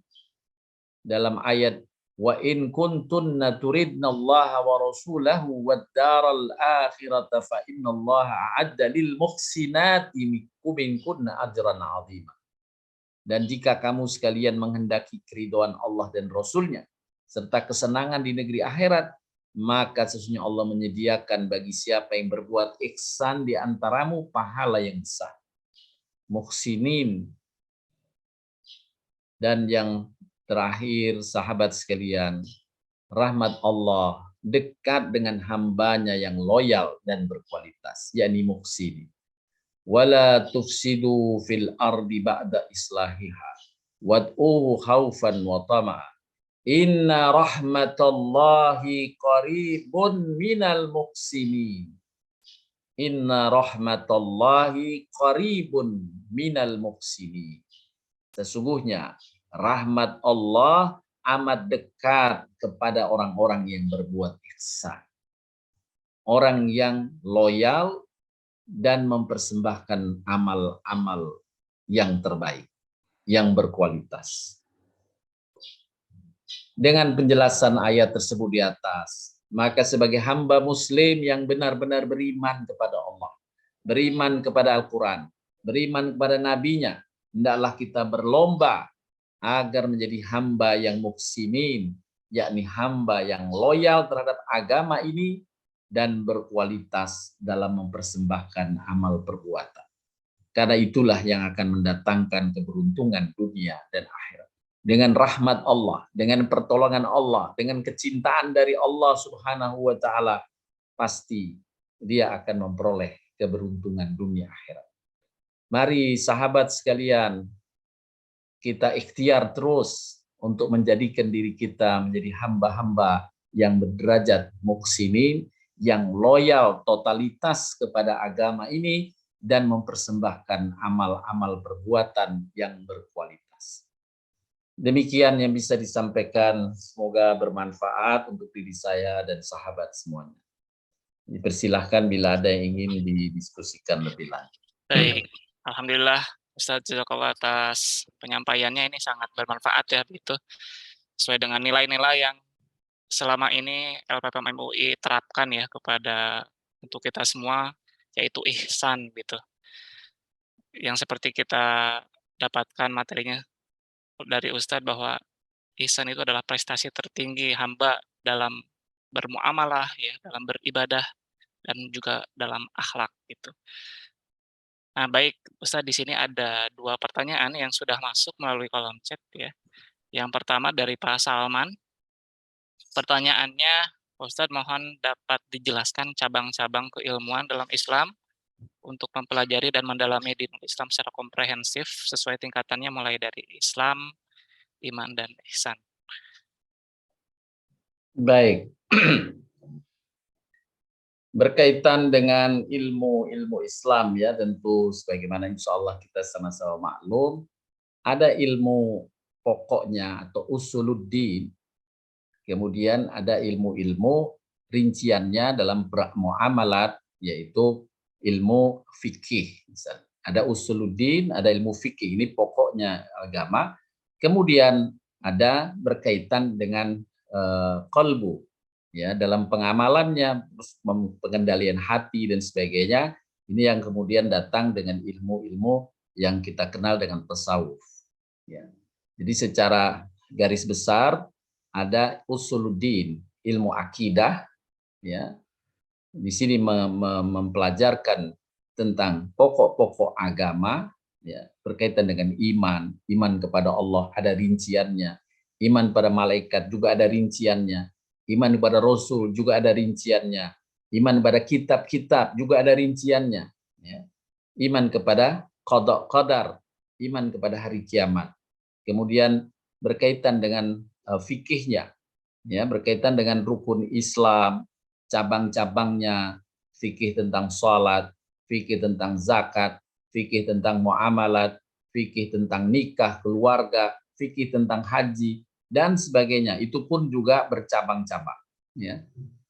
Dalam ayat, wa in kuntunna turidnallaha wa rasulahu wad daral akhirata fa innallaha a'adda lil muhsinati minkunna ajran 'azima. Dan jika kamu sekalian menghendaki keridhaan Allah dan Rasulnya serta kesenangan di negeri akhirat, maka sesungguhnya Allah menyediakan bagi siapa yang berbuat ihsan di antaramu pahala yang besar. Muhsinin. Dan yang terakhir, sahabat sekalian, rahmat Allah dekat dengan hambanya yang loyal dan berkualitas, yakni muhsinin. Wala tufsidu fil ardi ba'da islahiha wad'uhu khaufan wa tama'a. Inna rahmatallahi qaribun minal muhsinin. Inna rahmatallahi qaribun minal muhsinin. Sesungguhnya rahmat Allah amat dekat kepada orang-orang yang berbuat ihsan. Orang yang loyal dan mempersembahkan amal-amal yang terbaik, yang berkualitas. Dengan penjelasan ayat tersebut di atas, maka sebagai hamba muslim yang benar-benar beriman kepada Allah, beriman kepada Al-Quran, beriman kepada nabinya, hendaklah kita berlomba agar menjadi hamba yang muhsinin, yakni hamba yang loyal terhadap agama ini dan berkualitas dalam mempersembahkan amal perbuatan. Karena itulah yang akan mendatangkan keberuntungan dunia dan akhirat. Dengan rahmat Allah, dengan pertolongan Allah, dengan kecintaan dari Allah Subhanahu wa taala, pasti dia akan memperoleh keberuntungan dunia akhirat. Mari sahabat sekalian, kita ikhtiar terus untuk menjadikan diri kita menjadi hamba-hamba yang berderajat muhsinin, yang loyal totalitas kepada agama ini, dan mempersembahkan amal-amal perbuatan yang berkualitas. Demikian yang bisa disampaikan, semoga bermanfaat untuk diri saya dan sahabat semuanya. Dipersilahkan bila ada yang ingin didiskusikan lebih lanjut. Baik, alhamdulillah Ustadz Jazakallah atas penyampaiannya, ini sangat bermanfaat ya begitu, sesuai dengan nilai-nilai yang selama ini LPPM MUI terapkan ya kepada untuk kita semua, yaitu ihsan gitu. Yang seperti kita dapatkan materinya dari Ustadz bahwa ihsan itu adalah prestasi tertinggi hamba dalam bermuamalah ya, dalam beribadah dan juga dalam akhlak gitu. Nah, baik Ustadz, di sini ada 2 pertanyaan yang sudah masuk melalui kolom chat ya. Yang pertama dari Pak Salman, pertanyaannya, Ustadz mohon dapat dijelaskan cabang-cabang keilmuan dalam Islam untuk mempelajari dan mendalami dinul Islam secara komprehensif sesuai tingkatannya mulai dari Islam, iman, dan ihsan. Baik. Berkaitan dengan ilmu-ilmu Islam ya, tentu sebagaimana insya Allah kita sama-sama maklum, ada ilmu pokoknya atau usuluddin, kemudian ada ilmu-ilmu rinciannya dalam muamalat, yaitu ilmu fikih. Misalnya. Ada usuluddin, ada ilmu fikih, ini pokoknya agama. Kemudian ada berkaitan dengan qalbu, ya, dalam pengamalannya, pengendalian hati dan sebagainya. Ini yang kemudian datang dengan ilmu-ilmu yang kita kenal dengan tasawuf. Ya. Jadi secara garis besar ada usuluddin, ilmu akidah, ya. Di sini mempelajarkan tentang pokok-pokok agama, ya, berkaitan dengan iman, iman kepada Allah ada rinciannya, iman pada malaikat juga ada rinciannya, iman kepada Rasul juga ada rinciannya, iman pada kitab-kitab juga ada rinciannya, ya. Iman kepada qada qadar, iman kepada hari kiamat. Kemudian berkaitan dengan fikihnya, ya, berkaitan dengan rukun Islam, cabang-cabangnya, fikih tentang sholat, fikih tentang zakat, fikih tentang muamalat, fikih tentang nikah, keluarga, fikih tentang haji, dan sebagainya. Itu pun juga bercabang-cabang. Ya.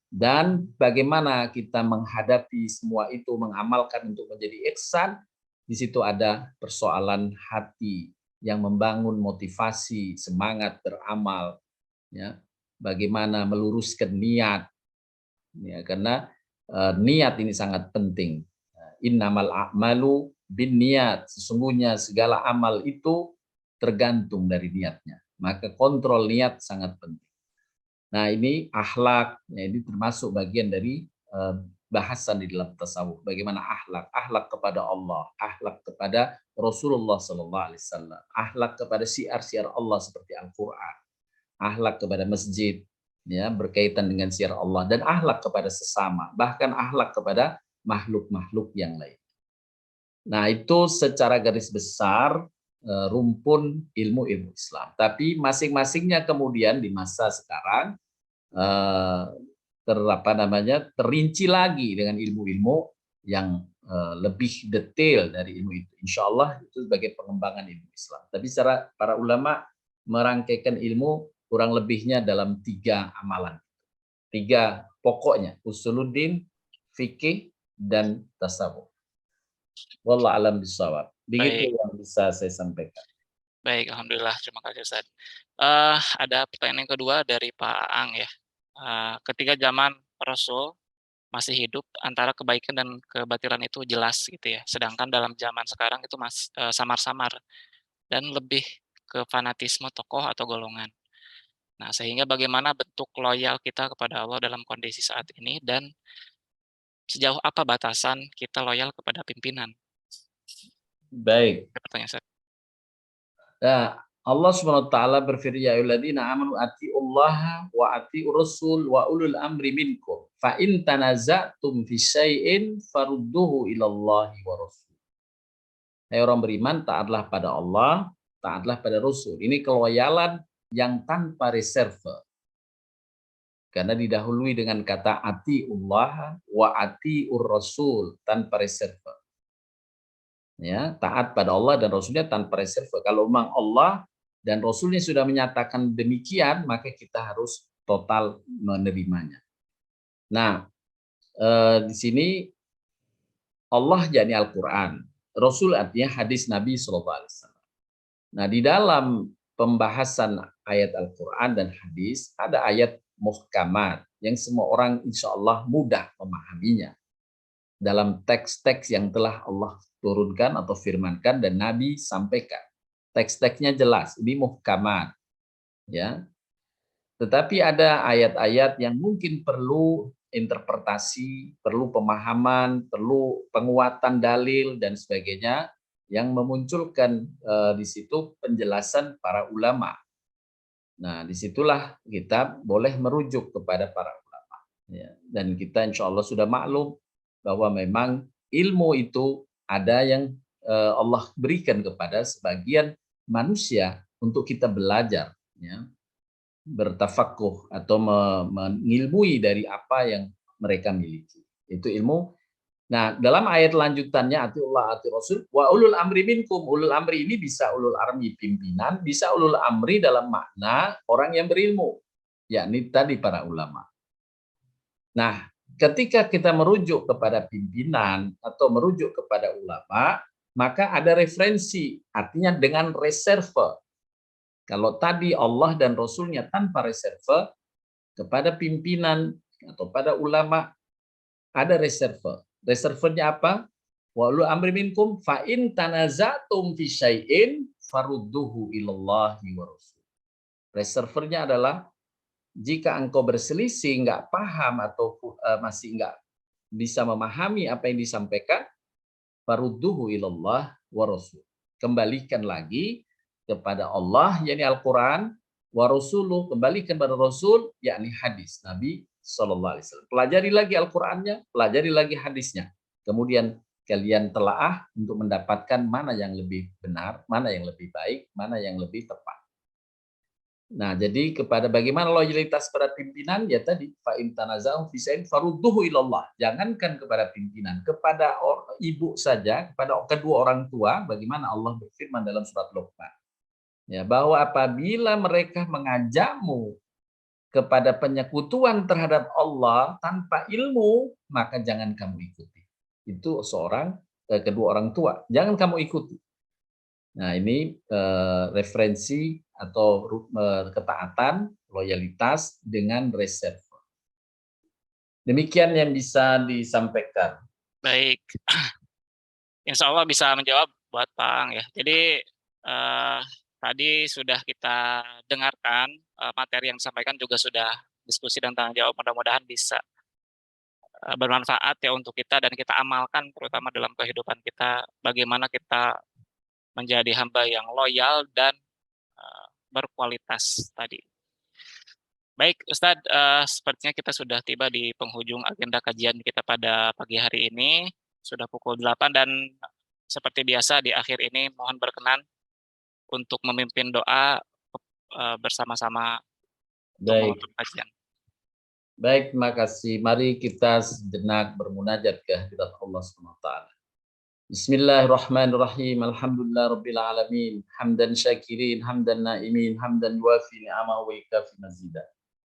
Dan bagaimana kita menghadapi semua itu, mengamalkan untuk menjadi ihsan, di situ ada persoalan hati yang membangun motivasi, semangat beramal, ya. Bagaimana meluruskan niat, ya, karena niat ini sangat penting. Innamal a'malu bin niat, sesungguhnya segala amal itu tergantung dari niatnya. Maka kontrol niat sangat penting. Nah, ini akhlak, ya, ini termasuk bagian dari bahasan di dalam tasawuf. Bagaimana akhlak? Akhlak kepada Allah, akhlak kepada Rasulullah SAW, akhlak kepada syiar-syiar Allah seperti Al-Quran, akhlak kepada masjid, ya, berkaitan dengan syiar Allah, dan akhlak kepada sesama, bahkan akhlak kepada makhluk-makhluk yang lain. Nah, itu secara garis besar rumpun ilmu-ilmu Islam. Tapi masing-masingnya kemudian di masa sekarang terinci lagi dengan ilmu-ilmu yang lebih detail dari ilmu itu. Insya Allah itu sebagai pengembangan ilmu Islam. Tapi secara para ulama merangkaikan ilmu kurang lebihnya dalam 3 amalan. 3 pokoknya, usuluddin, fikih, dan tasawuf. Wallahu alam bishawab. Begitu Baik. yang bisa saya sampaikan. Baik, alhamdulillah, terima kasih Ustadz. Ada pertanyaan yang kedua dari Pak Aang ya. Ketika zaman Rasul masih hidup, antara kebaikan dan kebatilan itu jelas gitu ya. Sedangkan dalam zaman sekarang itu samar-samar dan lebih ke fanatisme tokoh atau golongan. Nah, sehingga bagaimana bentuk loyal kita kepada Allah dalam kondisi saat ini dan sejauh apa batasan kita loyal kepada pimpinan? Baik. Pertanyaan saya. Nah, Allah Subhanahu wa taala berfirman, ya ayyuhalladzina amanu atiullaha wa atiur rasul wa ulul amri minkum. Fa in tanaza'tum fi syai'in farudduhu ilallahi wa rasul. Hai orang beriman, taatlah pada Allah, taatlah pada Rasul. Ini keloyalan yang tanpa reserve. Karena didahului dengan kata atiullah wa atiur rasul, tanpa reserve. Ya, taat pada Allah dan Rasulnya tanpa reserve. Kalau memang Allah dan Rasulnya sudah menyatakan demikian, maka kita harus total menerimanya. Nah, di sini Allah yakni Al-Quran, Rasul artinya hadis Nabi SAW. Nah, di dalam pembahasan ayat Al-Quran dan hadis, ada ayat muhkamat yang semua orang insya Allah mudah memahaminya dalam teks-teks yang telah Allah turunkan atau firmankan dan Nabi sampaikan. Teks-teksnya jelas, ini muhkamat. Ya. Tetapi ada ayat-ayat yang mungkin perlu interpretasi, perlu pemahaman, perlu penguatan dalil dan sebagainya yang memunculkan di situ penjelasan para ulama. Nah, disitulah kita boleh merujuk kepada para ulama. Ya. Dan kita insya Allah sudah maklum bahwa memang ilmu itu ada yang Allah berikan kepada sebagian manusia untuk kita belajar, ya, bertafakuh atau mengilmui dari apa yang mereka miliki. Itu ilmu. Nah, dalam ayat lanjutannya atiullah ati Rasul wa ulul amri minkum. Ulul amri ini bisa ulul amri pimpinan, bisa ulul amri dalam makna orang yang berilmu, yakni tadi para ulama. Nah, ketika kita merujuk kepada pimpinan atau merujuk kepada ulama, maka ada referensi, artinya dengan reserve. Kalau tadi Allah dan Rasulnya tanpa reserve, kepada pimpinan atau pada ulama ada reserve. Reservenya apa? Wa ulul amri minkum fa in tanazatum fi syai'in farudduhu ilallahi wa rasul. Reservernya adalah jika engkau berselisih, nggak paham atau masih nggak bisa memahami apa yang disampaikan, farudduhu ilallah wa rasul. Kembalikan lagi kepada Allah, yakni Al-Quran, wa rasuluh, kembalikan kepada Rasul, yakni hadis Nabi Sallallahu Alaihi Wasallam. Pelajari lagi Al-Qurannya, pelajari lagi hadisnya. Kemudian kalian telaah untuk mendapatkan mana yang lebih benar, mana yang lebih baik, mana yang lebih tepat. Nah, jadi kepada bagaimana loyalitas pada pimpinan, ya tadi fa in tanaza'um fi syai'in farudduhu ilallah. Jangankan kepada pimpinan, kepada ibu saja, kepada kedua orang tua, bagaimana Allah berfirman dalam surat Luqman. Ya, bahwa apabila mereka mengajakmu kepada penyekutuan terhadap Allah tanpa ilmu, maka jangan kamu ikuti. Itu kedua orang tua, jangan kamu ikuti. Nah, ini referensi atau ketaatan, loyalitas dengan reserve. Demikian yang bisa disampaikan. Baik, insya Allah bisa menjawab buat Pak Ang ya. Jadi tadi sudah kita dengarkan materi yang disampaikan, juga sudah diskusi dan tanya jawab. Mudah-mudahan bisa bermanfaat ya untuk kita dan kita amalkan terutama dalam kehidupan kita, bagaimana kita menjadi hamba yang loyal dan berkualitas tadi. Baik Ustadz, sepertinya kita sudah tiba di penghujung agenda kajian kita pada pagi hari ini. Sudah pukul 8 dan seperti biasa di akhir ini mohon berkenan untuk memimpin doa bersama-sama untuk menutup kajian. Baik, terima kasih. Mari kita sejenak bermunajat ke hadirat Allah SWT. Bismillahirrahmanirrahim. Alhamdulillah rabbil alamin. Hamdan syakirin, hamdan naimin, hamdan yuafi ni'amahu wa yukafi mazidah.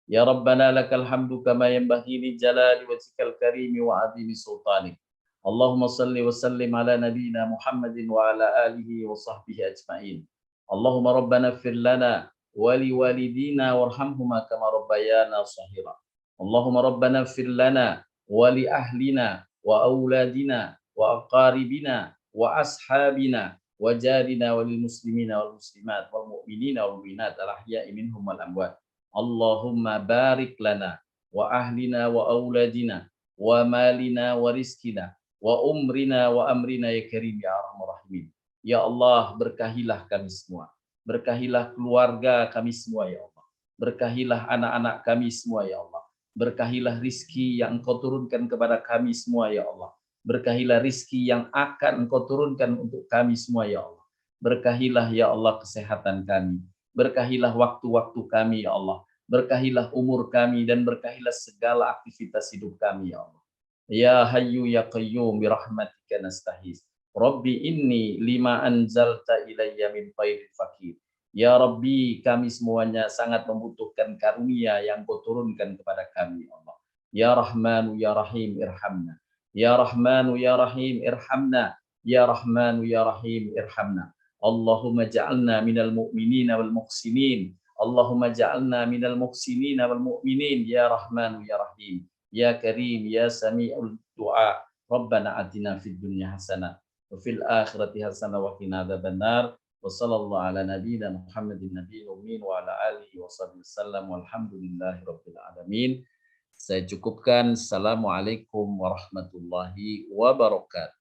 Ya Rabbana lakal hamdu kama yanbaghi li jalali wajhikal karimi wa azimi sultanik. Allahumma salli wa sallim ala nabiyyina Muhammadin wa ala alihi wa sahbihi ajma'in. Allahumma rabbana ighfir lana wa li walidina warhamhuma kama rabbayana shahira. Allahumma rabbana ighfir lana wa li ahlina wa auladina wa aqaribina wa ashabina wa jarina wa lil muslimina wal muslimat wal mu'minina wal mu'minat al ahya'i minhum wal amwat. Allahumma barik lana wa ahlina wa auladina wa malina wa rizkina wa umrina wa amrina ya karim ya arhamar rahimin. Ya Allah, berkahilah kami semua. Berkahilah keluarga kami semua ya Allah. Berkahilah anak-anak kami semua ya Allah. Berkahilah rizki yang Engkau turunkan kepada kami semua ya Allah. Berkahilah rizki yang akan Engkau turunkan untuk kami semua ya Allah. Berkahilah ya Allah kesehatan kami. Berkahilah waktu-waktu kami ya Allah. Berkahilah umur kami dan berkahilah segala aktivitas hidup kami ya Allah. Ya Hayyu ya Qayyum birahmatika nastahis. Rabbi inni lima anzalta ilayya min khairin fakir. Ya Rabbi, kami semuanya sangat membutuhkan karunia yang Kau turunkan kepada kami, ya Allah. Ya Rahmanu, Ya Rahim, irhamna. Ya Rahmanu, Ya Rahim, irhamna. Ya Rahmanu, Ya Rahim, irhamna. Allahumma ja'alna minal mu'minina wal muhsinin. Allahumma ja'alna minal muhsinina wal mu'minin. Ya Rahmanu, Ya Rahim. Ya Karim, Ya Sami'ul Du'a. Rabbana atina fid dunya hasanah. Wa fil akhirati hasanah wa qina adzabannar. Wassallallahu ala nabiyyina Muhammadin nabiyil ummin wa ala alihi washabihi wasallam walhamdulillahi rabbil alamin. Saya cukupkan. Assalamualaikum warahmatullahi wabarakatuh.